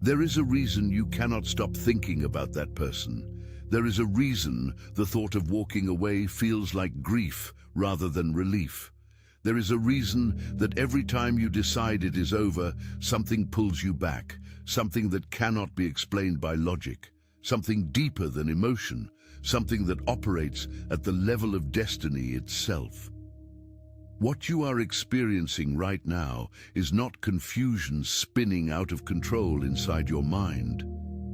There is a reason you cannot stop thinking about that person. There is a reason the thought of walking away feels like grief rather than relief. There is a reason that every time you decide it is over, something pulls you back, something that cannot be explained by logic, something deeper than emotion, something that operates at the level of destiny itself. What you are experiencing right now is not confusion spinning out of control inside your mind.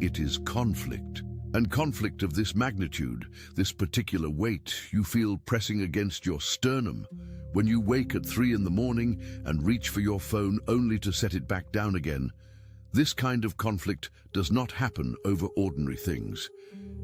It is conflict. And conflict of this magnitude, this particular weight you feel pressing against your sternum, when you wake at 3 in the morning and reach for your phone only to set it back down again. This kind of conflict does not happen over ordinary things.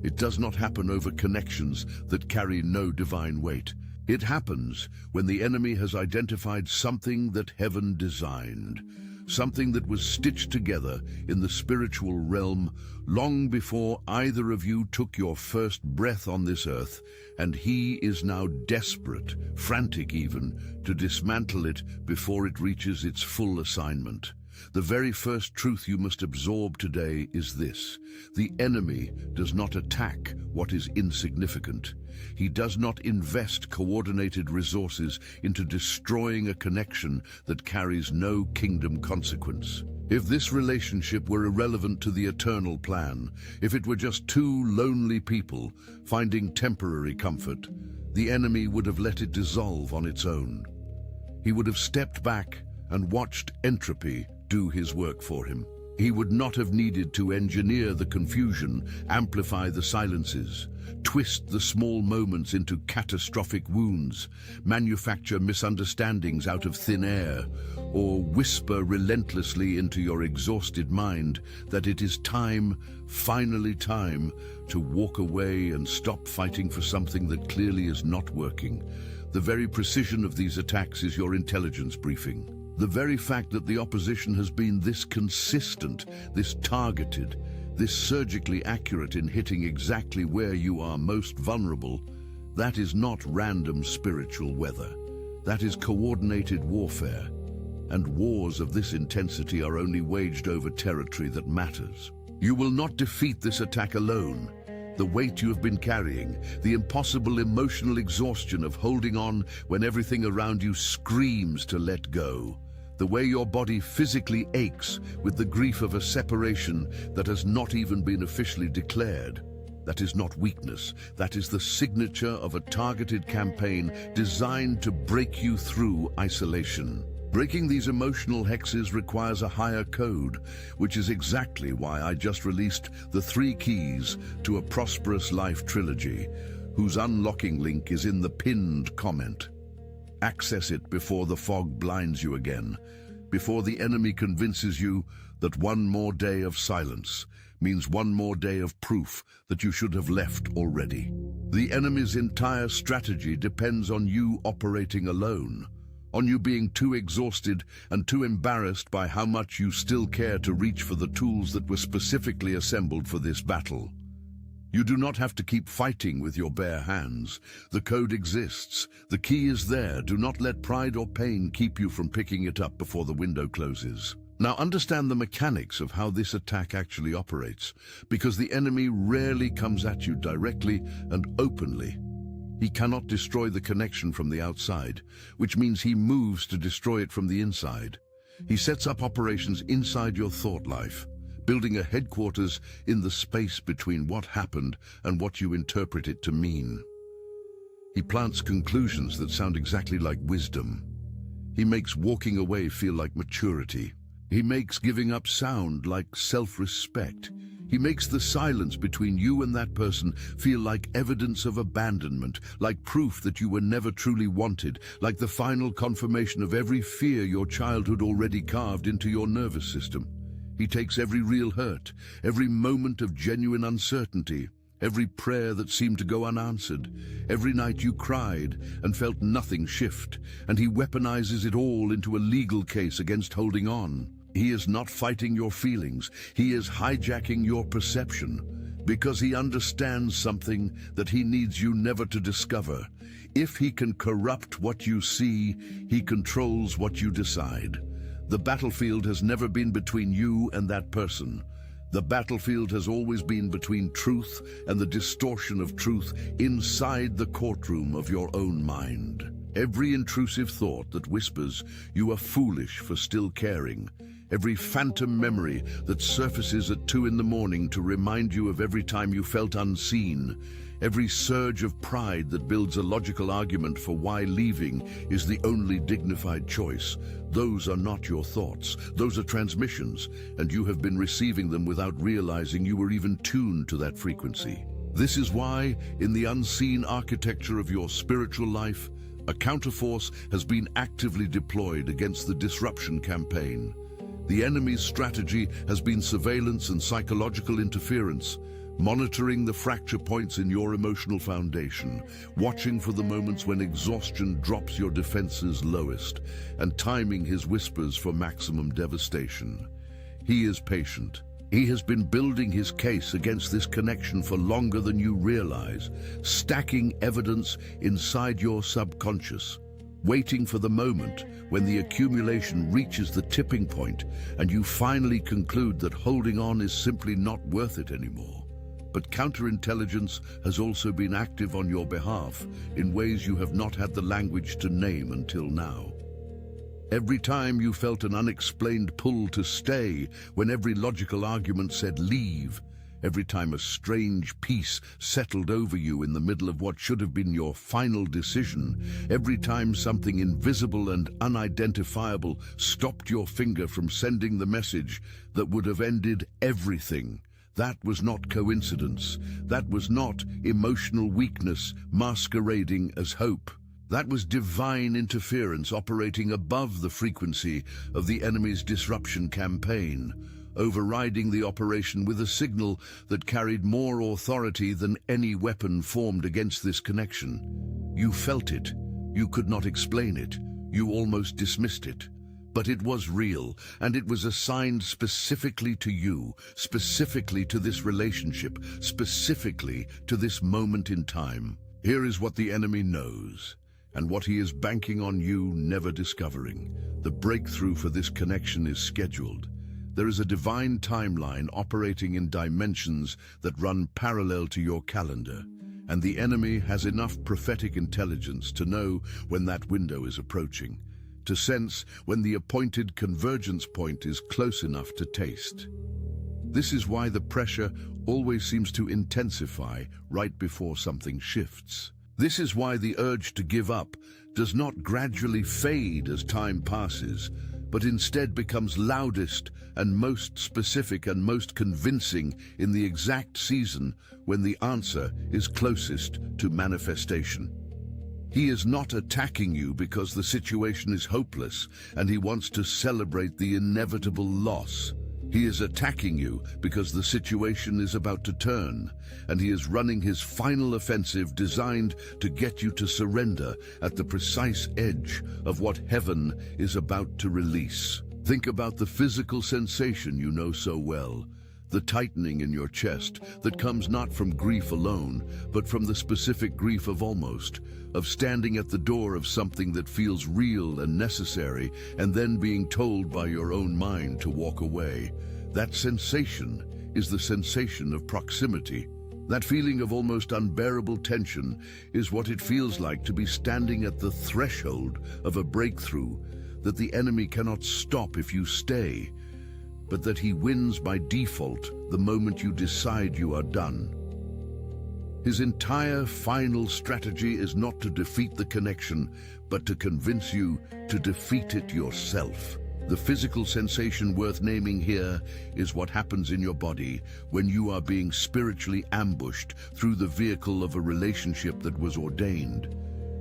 It does not happen over connections that carry no divine weight. It happens when the enemy has identified something that heaven designed, something that was stitched together in the spiritual realm long before either of you took your first breath on this earth, and he is now desperate, frantic even, to dismantle it before it reaches its full assignment. The very first truth you must absorb today is this: the enemy does not attack what is insignificant. He does not invest coordinated resources into destroying a connection that carries no kingdom consequence. If this relationship were irrelevant to the eternal plan, if it were just two lonely people finding temporary comfort, the enemy would have let it dissolve on its own. He would have stepped back and watched entropy do his work for him. He would not have needed to engineer the confusion, amplify the silences, twist the small moments into catastrophic wounds, manufacture misunderstandings out of thin air, or whisper relentlessly into your exhausted mind that it is time, finally time, to walk away and stop fighting for something that clearly is not working. The very precision of these attacks is your intelligence briefing. The very fact that the opposition has been this consistent, this targeted, this surgically accurate in hitting exactly where you are most vulnerable, that is not random spiritual weather. That is coordinated warfare. And wars of this intensity are only waged over territory that matters. You will not defeat this attack alone. The weight you have been carrying, the impossible emotional exhaustion of holding on when everything around you screams to let go, the way your body physically aches with the grief of a separation that has not even been officially declared. That is not weakness. That is the signature of a targeted campaign designed to break you through isolation. Breaking these emotional hexes requires a higher code, which is exactly why I just released the 3 keys to a prosperous life trilogy, whose unlocking link is in the pinned comment. Access it before the fog blinds you again, before the enemy convinces you that one more day of silence means one more day of proof that you should have left already. The enemy's entire strategy depends on you operating alone, on you being too exhausted and too embarrassed by how much you still care to reach for the tools that were specifically assembled for this battle. You do not have to keep fighting with your bare hands. The code exists. The key is there. Do not let pride or pain keep you from picking it up before the window closes. Now understand the mechanics of how this attack actually operates, because the enemy rarely comes at you directly and openly. He cannot destroy the connection from the outside, which means he moves to destroy it from the inside. He sets up operations inside your thought life, building a headquarters in the space between what happened and what you interpret it to mean. He plants conclusions that sound exactly like wisdom. He makes walking away feel like maturity. He makes giving up sound like self-respect. He makes the silence between you and that person feel like evidence of abandonment, like proof that you were never truly wanted, like the final confirmation of every fear your childhood already carved into your nervous system. He takes every real hurt, every moment of genuine uncertainty, every prayer that seemed to go unanswered, every night you cried and felt nothing shift, and he weaponizes it all into a legal case against holding on. He is not fighting your feelings. He is hijacking your perception, because he understands something that he needs you never to discover. If he can corrupt what you see, he controls what you decide. The battlefield has never been between you and that person. The battlefield has always been between truth and the distortion of truth inside the courtroom of your own mind. Every intrusive thought that whispers, "You are foolish for still caring." Every phantom memory that surfaces at 2 in the morning to remind you of every time you felt unseen. Every surge of pride that builds a logical argument for why leaving is the only dignified choice. Those are not your thoughts. Those are transmissions, and you have been receiving them without realizing you were even tuned to that frequency. This is why, in the unseen architecture of your spiritual life, a counterforce has been actively deployed against the disruption campaign. The enemy's strategy has been surveillance and psychological interference, monitoring the fracture points in your emotional foundation, watching for the moments when exhaustion drops your defenses lowest, and timing his whispers for maximum devastation. He is patient. He has been building his case against this connection for longer than you realize, stacking evidence inside your subconscious, waiting for the moment when the accumulation reaches the tipping point and you finally conclude that holding on is simply not worth it anymore. But counterintelligence has also been active on your behalf in ways you have not had the language to name until now. Every time you felt an unexplained pull to stay when every logical argument said leave, every time a strange peace settled over you in the middle of what should have been your final decision, every time something invisible and unidentifiable stopped your finger from sending the message that would have ended everything. That was not coincidence. That was not emotional weakness masquerading as hope. That was divine interference operating above the frequency of the enemy's disruption campaign, overriding the operation with a signal that carried more authority than any weapon formed against this connection. You felt it. You could not explain it. You almost dismissed it. But it was real, and it was assigned specifically to you, specifically to this relationship, specifically to this moment in time. Here is what the enemy knows, and what he is banking on you never discovering. The breakthrough for this connection is scheduled. There is a divine timeline operating in dimensions that run parallel to your calendar, and the enemy has enough prophetic intelligence to know when that window is approaching, to sense when the appointed convergence point is close enough to taste. This is why the pressure always seems to intensify right before something shifts. This is why the urge to give up does not gradually fade as time passes, but instead becomes loudest and most specific and most convincing in the exact season when the answer is closest to manifestation. He is not attacking you because the situation is hopeless and he wants to celebrate the inevitable loss. He is attacking you because the situation is about to turn, and he is running his final offensive designed to get you to surrender at the precise edge of what heaven is about to release. Think about the physical sensation you know so well. The tightening in your chest that comes not from grief alone, but from the specific grief of standing at the door of something that feels real and necessary, and then being told by your own mind to walk away. That sensation is the sensation of proximity. That feeling of almost unbearable tension is what it feels like to be standing at the threshold of a breakthrough that the enemy cannot stop if you stay, but that he wins by default the moment you decide you are done. His entire final strategy is not to defeat the connection, but to convince you to defeat it yourself. The physical sensation worth naming here is what happens in your body when you are being spiritually ambushed through the vehicle of a relationship that was ordained.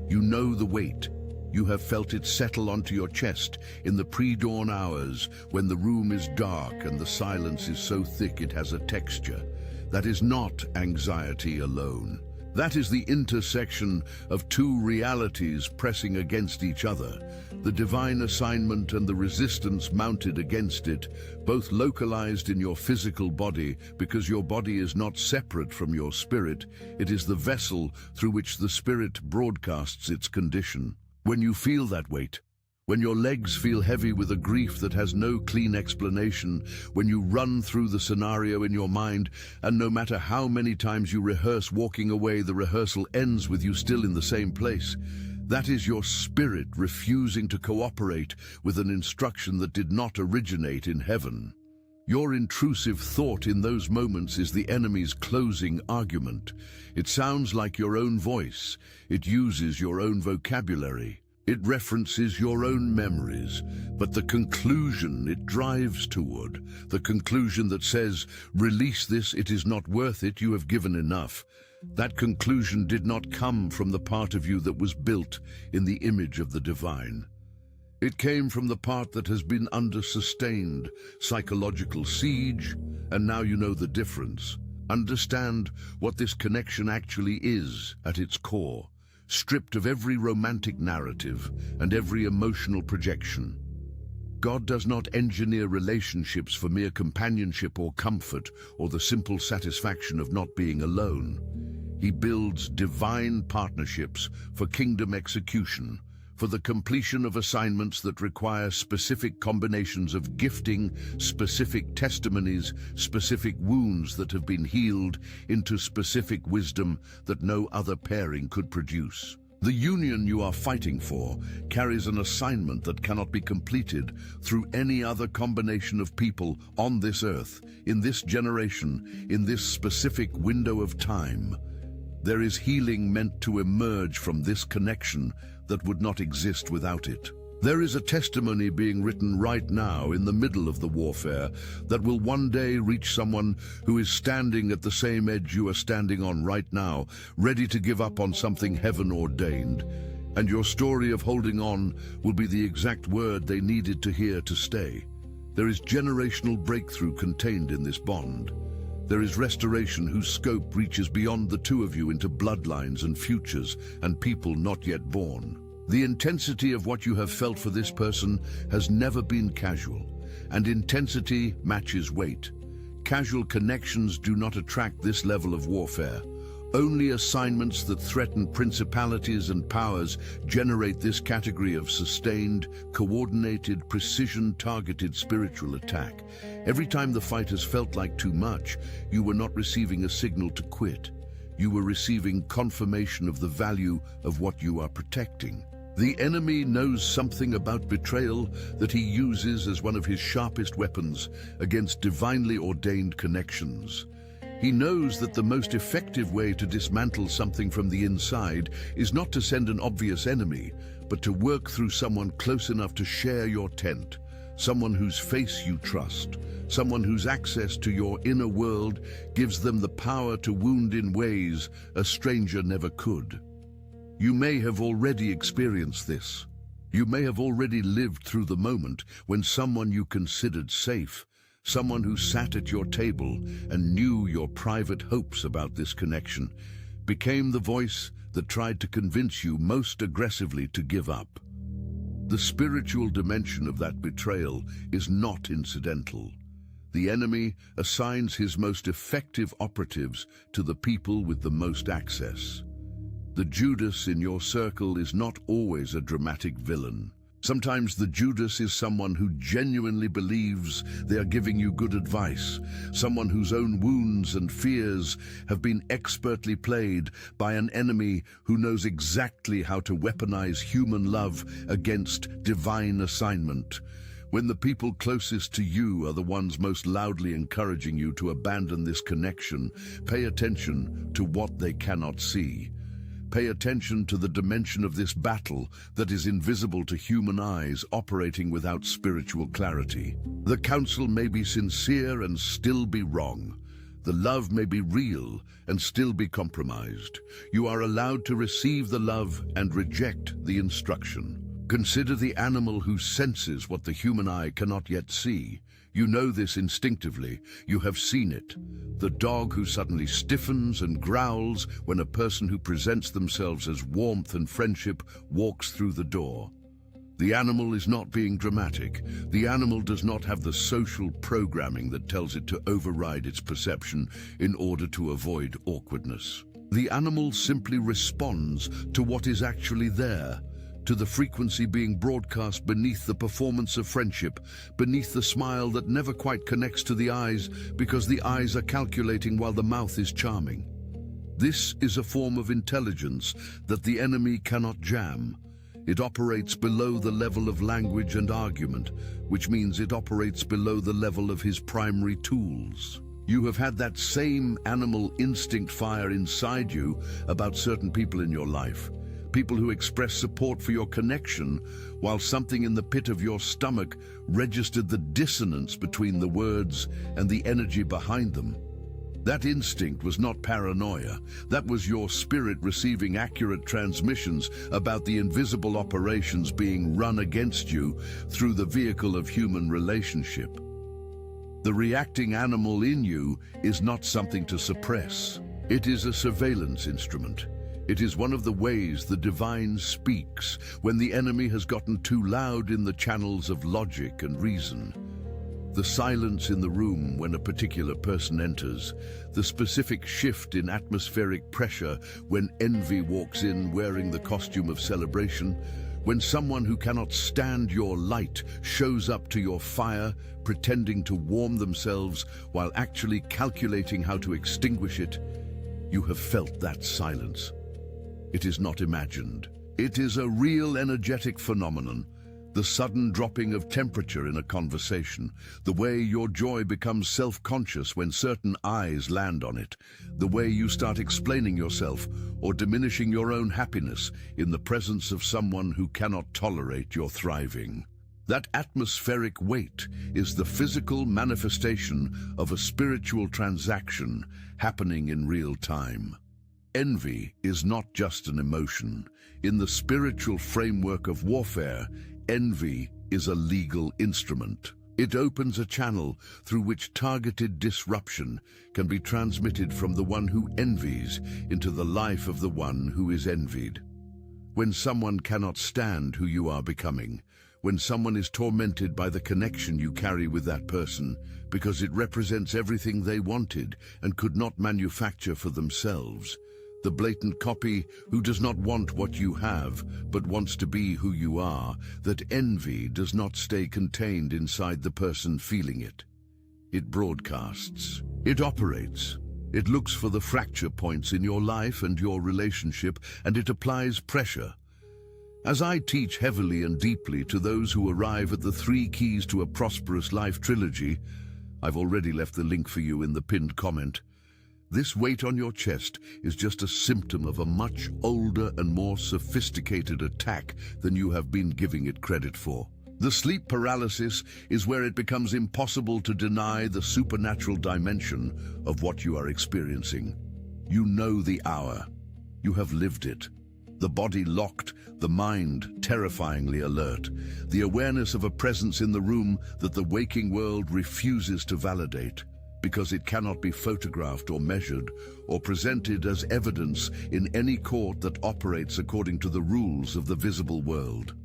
You know the weight. You have felt it settle onto your chest in the pre-dawn hours when the room is dark and the silence is so thick it has a texture. That is not anxiety alone. That is the intersection of two realities pressing against each other, the divine assignment and the resistance mounted against it, both localized in your physical body because your body is not separate from your spirit. It is the vessel through which the spirit broadcasts its condition. When you feel that weight, When your legs feel heavy with a grief that has no clean explanation, when you run through the scenario in your mind, and no matter how many times you rehearse walking away, the rehearsal ends with you still in the same place. That is your spirit refusing to cooperate with an instruction that did not originate in heaven. Your intrusive thought in those moments is the enemy's closing argument. It sounds like your own voice. It uses your own vocabulary. It references your own memories, but the conclusion it drives toward, the conclusion that says, "Release this, it is not worth it, you have given enough," that conclusion did not come from the part of you that was built in the image of the divine. It came from the part that has been under sustained psychological siege, and now you know the difference. Understand what this connection actually is at its core. Stripped of every romantic narrative and every emotional projection. God does not engineer relationships for mere companionship or comfort or the simple satisfaction of not being alone. He builds divine partnerships for kingdom execution, for the completion of assignments that require specific combinations of gifting, specific testimonies, specific wounds that have been healed into specific wisdom that no other pairing could produce. The union you are fighting for carries an assignment that cannot be completed through any other combination of people on this earth, in this generation, in this specific window of time. There is healing meant to emerge from this connection that would not exist without it. There is a testimony being written right now in the middle of the warfare that will one day reach someone who is standing at the same edge you are standing on right now, ready to give up on something heaven ordained. And your story of holding on will be the exact word they needed to hear to stay. There is generational breakthrough contained in this bond. There is restoration whose scope reaches beyond the two of you into bloodlines and futures and people not yet born. The intensity of what you have felt for this person has never been casual, and intensity matches weight. Casual connections do not attract this level of warfare. Only assignments that threaten principalities and powers generate this category of sustained, coordinated, precision-targeted spiritual attack. Every time the fight has felt like too much, you were not receiving a signal to quit. You were receiving confirmation of the value of what you are protecting. The enemy knows something about betrayal that he uses as one of his sharpest weapons against divinely ordained connections. He knows that the most effective way to dismantle something from the inside is not to send an obvious enemy, but to work through someone close enough to share your tent, someone whose face you trust, someone whose access to your inner world gives them the power to wound in ways a stranger never could. You may have already experienced this. You may have already lived through the moment when someone you considered safe, someone who sat at your table and knew your private hopes about this connection, became the voice that tried to convince you most aggressively to give up. The spiritual dimension of that betrayal is not incidental. The enemy assigns his most effective operatives to the people with the most access. The Judas in your circle is not always a dramatic villain. Sometimes the Judas is someone who genuinely believes they are giving you good advice, someone whose own wounds and fears have been expertly played by an enemy who knows exactly how to weaponize human love against divine assignment. When the people closest to you are the ones most loudly encouraging you to abandon this connection, pay attention to what they cannot see. Pay attention to the dimension of this battle that is invisible to human eyes, operating without spiritual clarity. The counsel may be sincere and still be wrong. The love may be real and still be compromised. You are allowed to receive the love and reject the instruction. Consider the animal who senses what the human eye cannot yet see. You know this instinctively. You have seen it. The dog who suddenly stiffens and growls when a person who presents themselves as warmth and friendship walks through the door. The animal is not being dramatic. The animal does not have the social programming that tells it to override its perception in order to avoid awkwardness. The animal simply responds to what is actually there, to the frequency being broadcast beneath the performance of friendship, beneath the smile that never quite connects to the eyes because the eyes are calculating while the mouth is charming. This is a form of intelligence that the enemy cannot jam. It operates below the level of language and argument, which means it operates below the level of his primary tools. You have had that same animal instinct fire inside you about certain people in your life. People who express support for your connection, while something in the pit of your stomach registered the dissonance between the words and the energy behind them. That instinct was not paranoia. That was your spirit receiving accurate transmissions about the invisible operations being run against you through the vehicle of human relationship. The reacting animal in you is not something to suppress. It is a surveillance instrument. It is one of the ways the divine speaks when the enemy has gotten too loud in the channels of logic and reason. The silence in the room when a particular person enters, the specific shift in atmospheric pressure when envy walks in wearing the costume of celebration, when someone who cannot stand your light shows up to your fire, pretending to warm themselves while actually calculating how to extinguish it, you have felt that silence. It is not imagined. It is a real energetic phenomenon. The sudden dropping of temperature in a conversation, the way your joy becomes self-conscious when certain eyes land on it, the way you start explaining yourself or diminishing your own happiness in the presence of someone who cannot tolerate your thriving. That atmospheric weight is the physical manifestation of a spiritual transaction happening in real time. Envy is not just an emotion. In the spiritual framework of warfare, envy is a legal instrument. It opens a channel through which targeted disruption can be transmitted from the one who envies into the life of the one who is envied. When someone cannot stand who you are becoming, when someone is tormented by the connection you carry with that person because it represents everything they wanted and could not manufacture for themselves, the blatant copy who does not want what you have but wants to be who you are, that envy does not stay contained inside the person feeling it. It broadcasts. It operates. It looks for the fracture points in your life and your relationship, and it applies pressure. As I teach heavily and deeply to those who arrive at the 3 Keys to a Prosperous Life trilogy, I've already left the link for you in the pinned comment. This weight on your chest is just a symptom of a much older and more sophisticated attack than you have been giving it credit for. The sleep paralysis is where it becomes impossible to deny the supernatural dimension of what you are experiencing. You know the hour. You have lived it. The body locked, the mind terrifyingly alert. The awareness of a presence in the room that the waking world refuses to validate, because it cannot be photographed or measured or presented as evidence in any court that operates according to the rules of the visible world.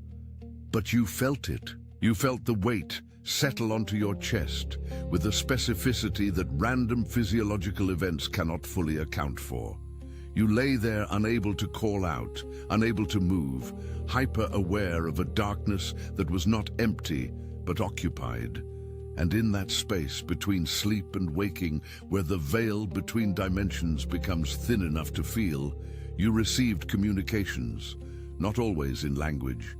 But you felt it. You felt the weight settle onto your chest with a specificity that random physiological events cannot fully account for. You lay there unable to call out, unable to move, hyper-aware of a darkness that was not empty but occupied. And in that space between sleep and waking, where the veil between dimensions becomes thin enough to feel, you received communications, not always in language,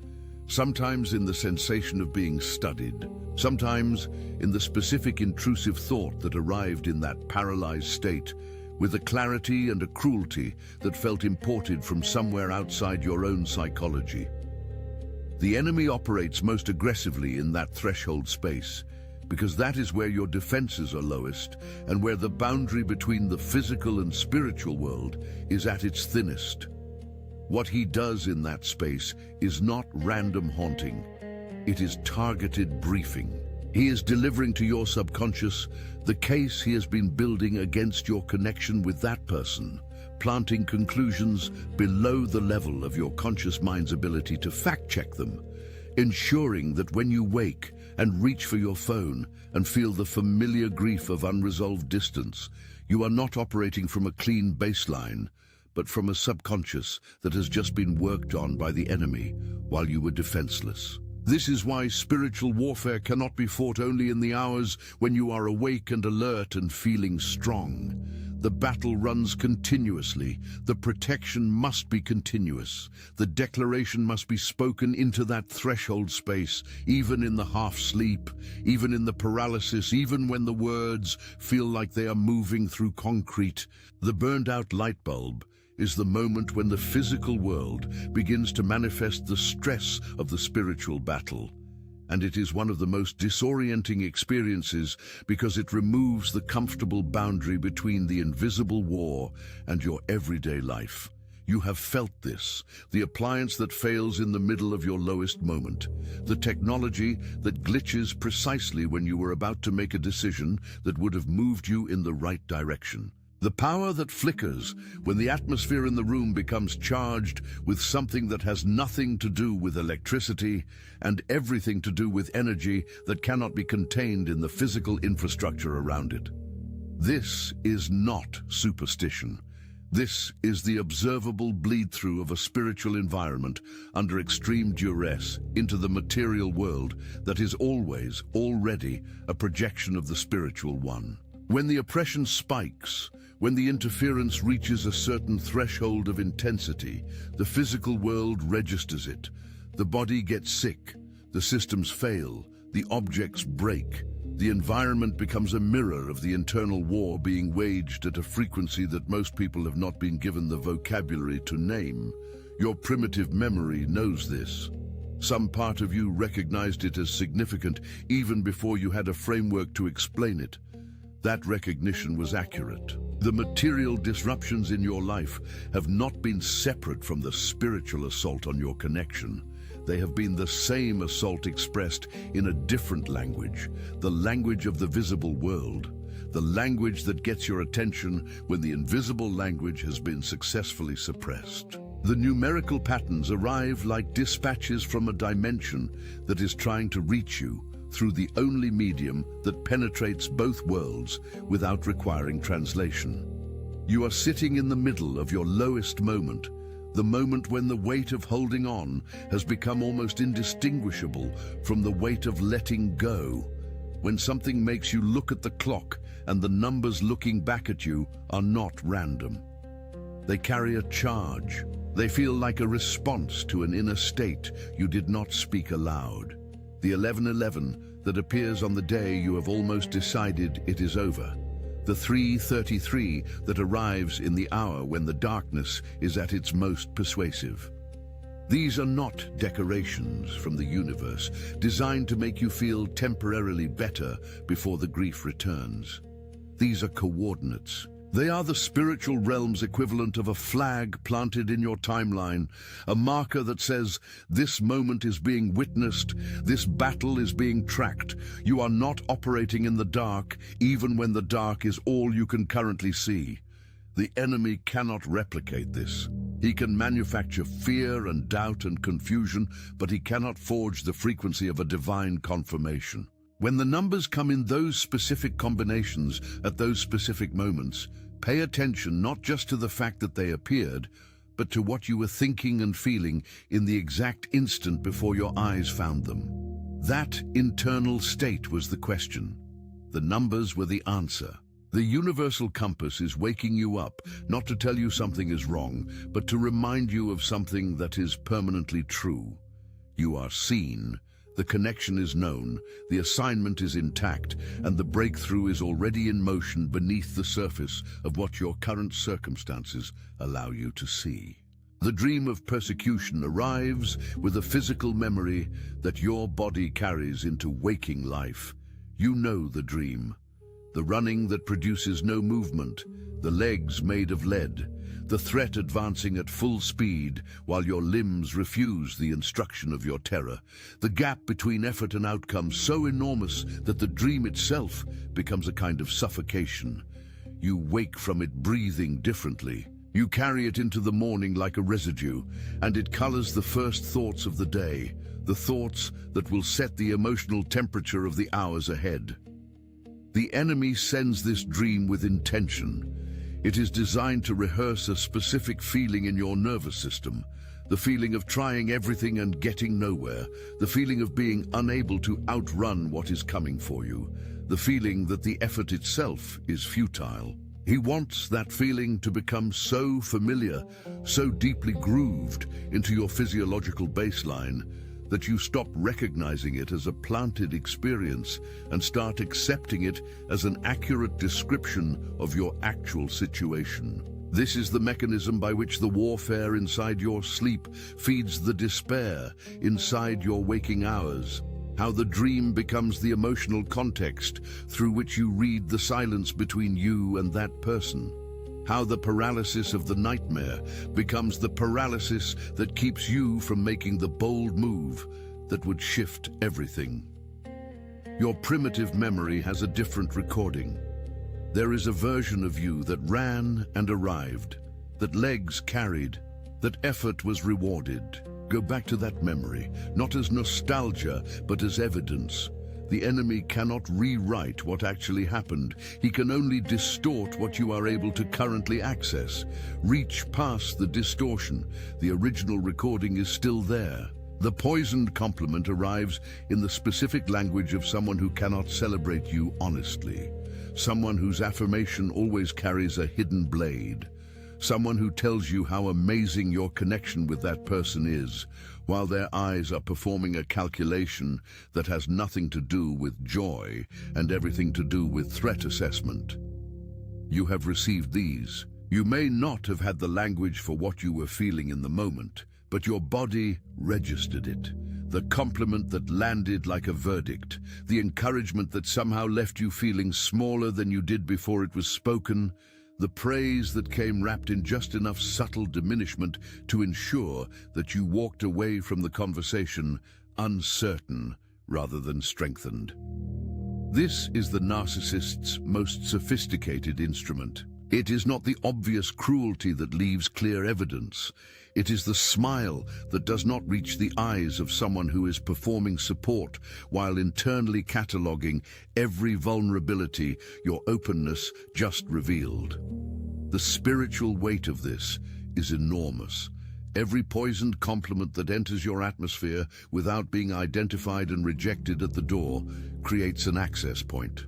sometimes in the sensation of being studied, sometimes in the specific intrusive thought that arrived in that paralyzed state, with a clarity and a cruelty that felt imported from somewhere outside your own psychology. The enemy operates most aggressively in that threshold space, because that is where your defenses are lowest and where the boundary between the physical and spiritual world is at its thinnest. What he does in that space is not random haunting. It is targeted briefing. He is delivering to your subconscious the case he has been building against your connection with that person, planting conclusions below the level of your conscious mind's ability to fact-check them, ensuring that when you wake and reach for your phone and feel the familiar grief of unresolved distance, you are not operating from a clean baseline, but from a subconscious that has just been worked on by the enemy while you were defenseless. This is why spiritual warfare cannot be fought only in the hours when you are awake and alert and feeling strong. The battle runs continuously. The protection must be continuous. The declaration must be spoken into that threshold space, even in the half-sleep, even in the paralysis, even when the words feel like they are moving through concrete. The burned-out light bulb is the moment when the physical world begins to manifest the stress of the spiritual battle. And it is one of the most disorienting experiences because it removes the comfortable boundary between the invisible war and your everyday life. You have felt this, the appliance that fails in the middle of your lowest moment, the technology that glitches precisely when you were about to make a decision that would have moved you in the right direction. The power that flickers when the atmosphere in the room becomes charged with something that has nothing to do with electricity and everything to do with energy that cannot be contained in the physical infrastructure around it. This is not superstition. This is the observable bleed-through of a spiritual environment under extreme duress into the material world that is always, already, a projection of the spiritual one. When the oppression spikes, when the interference reaches a certain threshold of intensity, the physical world registers it. The body gets sick, the systems fail, the objects break. The environment becomes a mirror of the internal war being waged at a frequency that most people have not been given the vocabulary to name. Your primitive memory knows this. Some part of you recognized it as significant even before you had a framework to explain it. That recognition was accurate. The material disruptions in your life have not been separate from the spiritual assault on your connection. They have been the same assault expressed in a different language, the language of the visible world, the language that gets your attention when the invisible language has been successfully suppressed. The numerical patterns arrive like dispatches from a dimension that is trying to reach you through the only medium that penetrates both worlds without requiring translation. You are sitting in the middle of your lowest moment, the moment when the weight of holding on has become almost indistinguishable from the weight of letting go, when something makes you look at the clock and the numbers looking back at you are not random. They carry a charge. They feel like a response to an inner state you did not speak aloud. The 11:11 that appears on the day you have almost decided it is over. The 3:33 that arrives in the hour when the darkness is at its most persuasive. These are not decorations from the universe designed to make you feel temporarily better before the grief returns. These are coordinates. They are the spiritual realm's equivalent of a flag planted in your timeline, a marker that says, this moment is being witnessed, this battle is being tracked. You are not operating in the dark, even when the dark is all you can currently see. The enemy cannot replicate this. He can manufacture fear and doubt and confusion, but he cannot forge the frequency of a divine confirmation. When the numbers come in those specific combinations at those specific moments, pay attention not just to the fact that they appeared, but to what you were thinking and feeling in the exact instant before your eyes found them. That internal state was the question. The numbers were the answer. The universal compass is waking you up, not to tell you something is wrong, but to remind you of something that is permanently true. You are seen. The connection is known, the assignment is intact, and the breakthrough is already in motion beneath the surface of what your current circumstances allow you to see. The dream of persecution arrives with a physical memory that your body carries into waking life. You know the dream. The running that produces no movement, the legs made of lead, the threat advancing at full speed while your limbs refuse the instruction of your terror, the gap between effort and outcome so enormous that the dream itself becomes a kind of suffocation. You wake from it breathing differently. You carry it into the morning like a residue, and it colors the first thoughts of the day, the thoughts that will set the emotional temperature of the hours ahead. The enemy sends this dream with intention. It is designed to rehearse a specific feeling in your nervous system, the feeling of trying everything and getting nowhere, the feeling of being unable to outrun what is coming for you, the feeling that the effort itself is futile. He wants that feeling to become so familiar, so deeply grooved into your physiological baseline, that you stop recognizing it as a planted experience and start accepting it as an accurate description of your actual situation. This is the mechanism by which the warfare inside your sleep feeds the despair inside your waking hours. How the dream becomes the emotional context through which you read the silence between you and that person. How the paralysis of the nightmare becomes the paralysis that keeps you from making the bold move that would shift everything. Your primitive memory has a different recording. There is a version of you that ran and arrived, that legs carried, that effort was rewarded. Go back to that memory, not as nostalgia, but as evidence. The enemy cannot rewrite what actually happened. He can only distort what you are able to currently access. Reach past the distortion. The original recording is still there. The poisoned compliment arrives in the specific language of someone who cannot celebrate you honestly. Someone whose affirmation always carries a hidden blade. Someone who tells you how amazing your connection with that person is, while their eyes are performing a calculation that has nothing to do with joy and everything to do with threat assessment. You have received these. You may not have had the language for what you were feeling in the moment, but your body registered it. The compliment that landed like a verdict, the encouragement that somehow left you feeling smaller than you did before it was spoken, the praise that came wrapped in just enough subtle diminishment to ensure that you walked away from the conversation uncertain rather than strengthened. This is the narcissist's most sophisticated instrument. It is not the obvious cruelty that leaves clear evidence. It is the smile that does not reach the eyes of someone who is performing support while internally cataloging every vulnerability your openness just revealed. The spiritual weight of this is enormous. Every poisoned compliment that enters your atmosphere without being identified and rejected at the door creates an access point.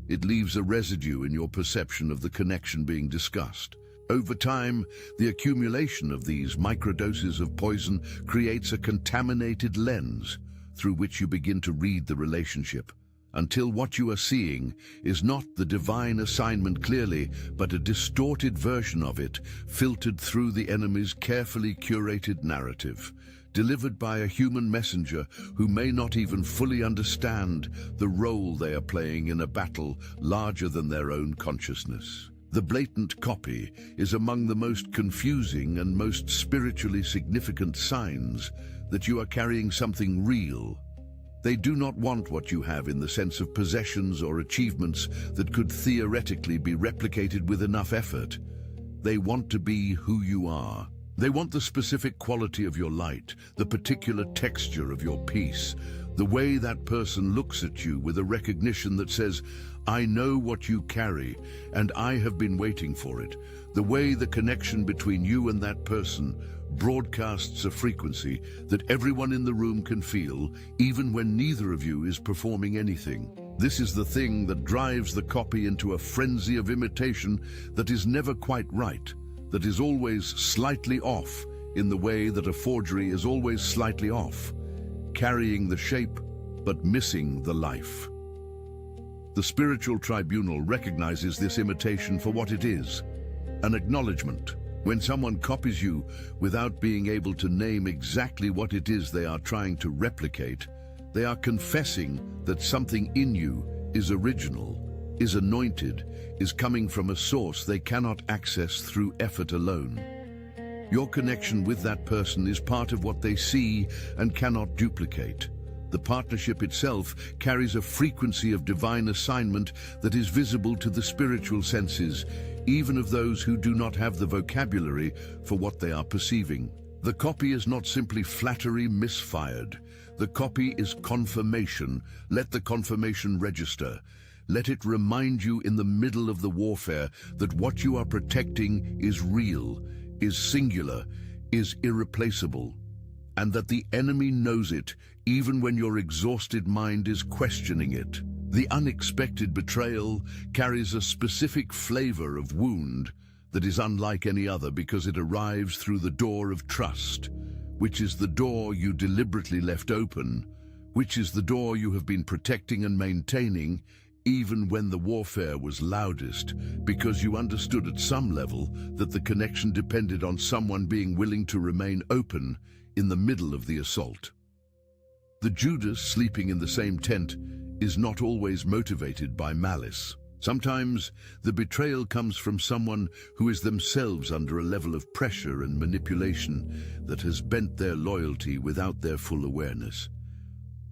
It leaves a residue in your perception of the connection being discussed. Over time, the accumulation of these microdoses of poison creates a contaminated lens through which you begin to read the relationship, until what you are seeing is not the divine assignment clearly, but a distorted version of it, filtered through the enemy's carefully curated narrative, delivered by a human messenger who may not even fully understand the role they are playing in a battle larger than their own consciousness. The blatant copy is among the most confusing and most spiritually significant signs that you are carrying something real. They do not want what you have in the sense of possessions or achievements that could theoretically be replicated with enough effort. They want to be who you are. They want the specific quality of your light, the particular texture of your peace, the way that person looks at you with a recognition that says, "I know what you carry, and I have been waiting for it." The way the connection between you and that person broadcasts a frequency that everyone in the room can feel, even when neither of you is performing anything. This is the thing that drives the copy into a frenzy of imitation that is never quite right, that is always slightly off, in the way that a forgery is always slightly off, carrying the shape but missing the life. The spiritual tribunal recognizes this imitation for what it is, an acknowledgement. When someone copies you without being able to name exactly what it is they are trying to replicate, they are confessing that something in you is original, is anointed, is coming from a source they cannot access through effort alone. Your connection with that person is part of what they see and cannot duplicate. The partnership itself carries a frequency of divine assignment that is visible to the spiritual senses, even of those who do not have the vocabulary for what they are perceiving. The copy is not simply flattery misfired. The copy is confirmation. Let the confirmation register. Let it remind you in the middle of the warfare that what you are protecting is real, is singular, is irreplaceable, and that the enemy knows it even when your exhausted mind is questioning it. The unexpected betrayal carries a specific flavor of wound that is unlike any other because it arrives through the door of trust, which is the door you deliberately left open, which is the door you have been protecting and maintaining even when the warfare was loudest, because you understood at some level that the connection depended on someone being willing to remain open in the middle of the assault. The Judas sleeping in the same tent is not always motivated by malice. Sometimes the betrayal comes from someone who is themselves under a level of pressure and manipulation that has bent their loyalty without their full awareness.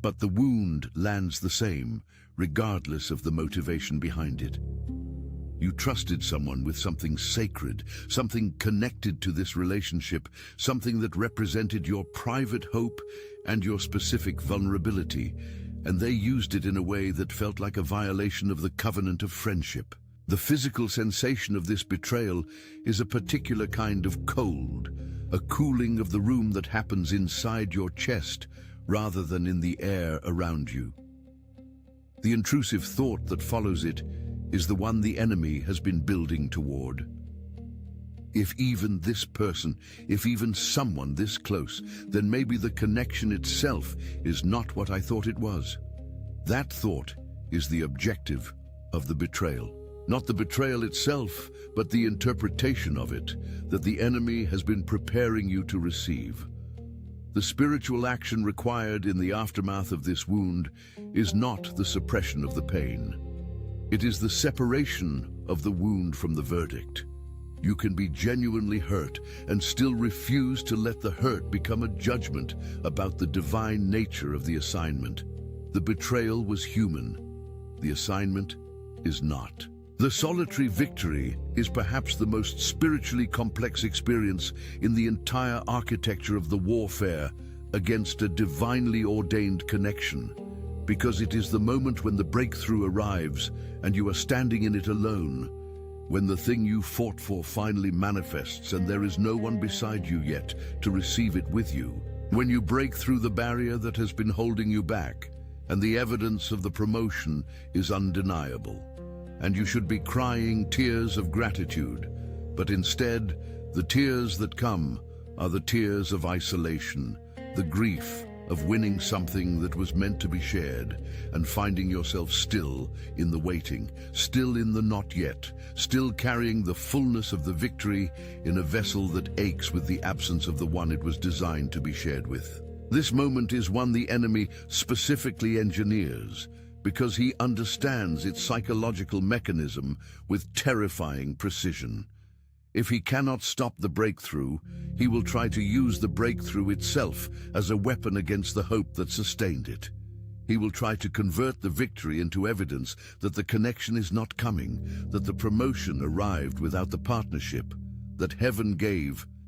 But the wound lands the same, regardless of the motivation behind it. You trusted someone with something sacred, something connected to this relationship, something that represented your private hope and your specific vulnerability, and they used it in a way that felt like a violation of the covenant of friendship. The physical sensation of this betrayal is a particular kind of cold, a cooling of the room that happens inside your chest rather than in the air around you. The intrusive thought that follows it is the one the enemy has been building toward. If even this person, if even someone this close, then maybe the connection itself is not what I thought it was. That thought is the objective of the betrayal. Not the betrayal itself, but the interpretation of it that the enemy has been preparing you to receive. The spiritual action required in the aftermath of this wound is not the suppression of the pain. It is the separation of the wound from the verdict. You can be genuinely hurt and still refuse to let the hurt become a judgment about the divine nature of the assignment. The betrayal was human. The assignment is not. The solitary victory is perhaps the most spiritually complex experience in the entire architecture of the warfare against a divinely ordained connection, because it is the moment when the breakthrough arrives and you are standing in it alone, when the thing you fought for finally manifests and there is no one beside you yet to receive it with you, when you break through the barrier that has been holding you back and the evidence of the promotion is undeniable. And you should be crying tears of gratitude, but instead, the tears that come are the tears of isolation, the grief of winning something that was meant to be shared, and finding yourself still in the waiting, still in the not yet, still carrying the fullness of the victory in a vessel that aches with the absence of the one it was designed to be shared with. This moment is one the enemy specifically engineers, because he understands its psychological mechanism with terrifying precision. If he cannot stop the breakthrough, he will try to use the breakthrough itself as a weapon against the hope that sustained it. He will try to convert the victory into evidence that the connection is not coming, that the promotion arrived without the partnership that heaven gave